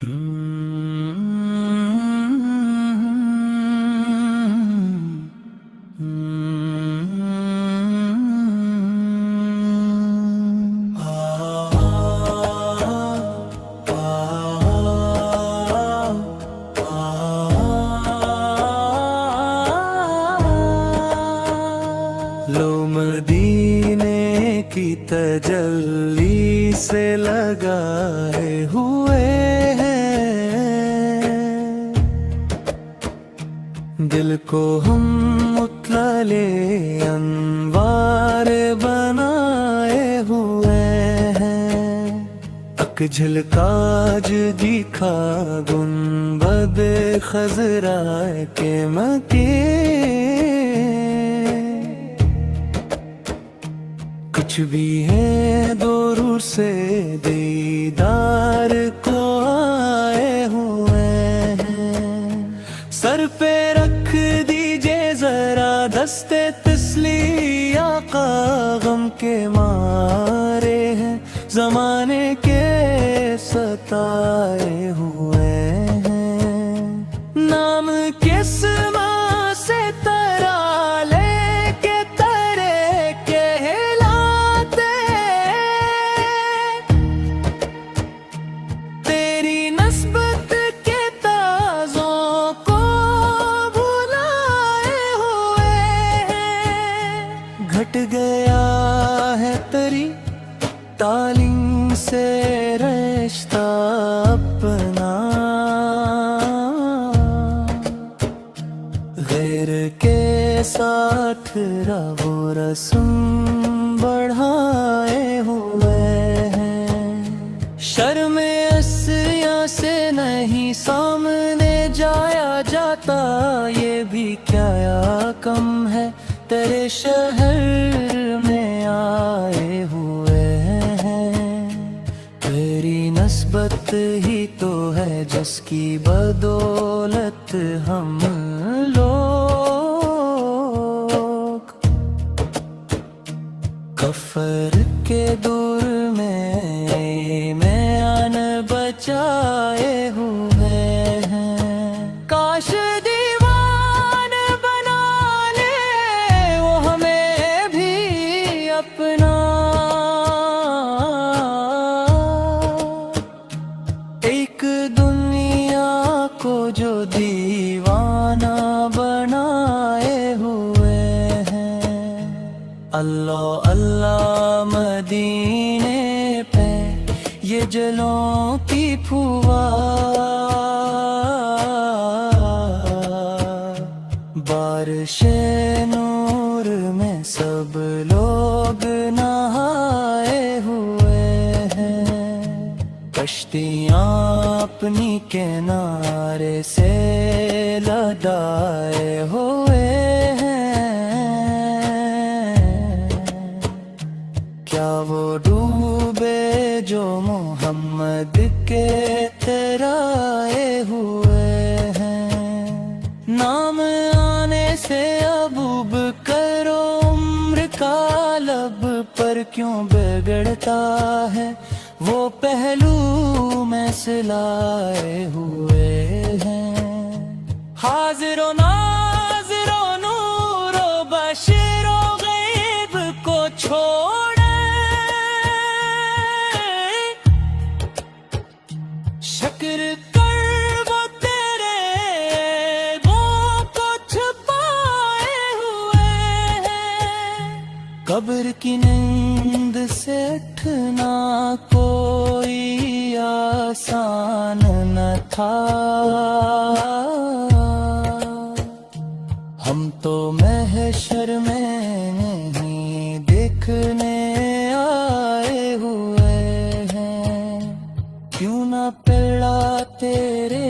लो मदीने की तजल्ली से लगाए हुए हैं, दिल को हम मुतले अनवार बनाए हुए हैं। अक झलकाज दिखा गुंबद खजरा के मके, कुछ भी है दूर से दीदार को आए हुए हैं। सर पे रख दीजिए जरा दस्ते तस्ली, आका गम के मारे हैं, जमाने के सताए हुए हैं। नाम किस माँ से तरा लेके तरे कहलाते, तेरी नस्बत के ताजों को भुलाए हुए हैं। घट गया है तेरी तालीम से रिश्ता अपना, गैर के साथ वो रस्म बढ़ाए हुए हैं। शर्म अस्या से नहीं सामने जाया जाता, ये भी क्या कम है तेरे शहर में आए हुए हैं। तेरी नस्बत ही तो है जिसकी बदौलत हम लोग कफर के दूर में आन बचाए हुए हैं। काश दीवान बना ले वो हमें भी अपना, एक दुनिया को जो दीवाना बनाए हुए हैं। अल्लाह अल्लाह मदीने पे ये जलों की फुहार, बारिशे नूर में सब लोग नहाए हुए हैं। कश्तियाँ अपनी किनारे से लदाए हुए हैं। क्या वो डूबे जो मोहम्मद के तराए हुए हैं। नाम आने से अबूब करो उम्र का लब पर क्यों बिगड़ता है, वो पहलू में सिलाए हुए हैं। हाजिरो नाजिरो नूरो बशीरो गैब को छोड़े, शक्र कर वो तेरे ऐबों को छुपाए हुए हैं। कब्र की नींद से उठना कोई आसान न था, हम तो महशर में नहीं देखने आए हुए हैं। क्यों ना पिला तेरे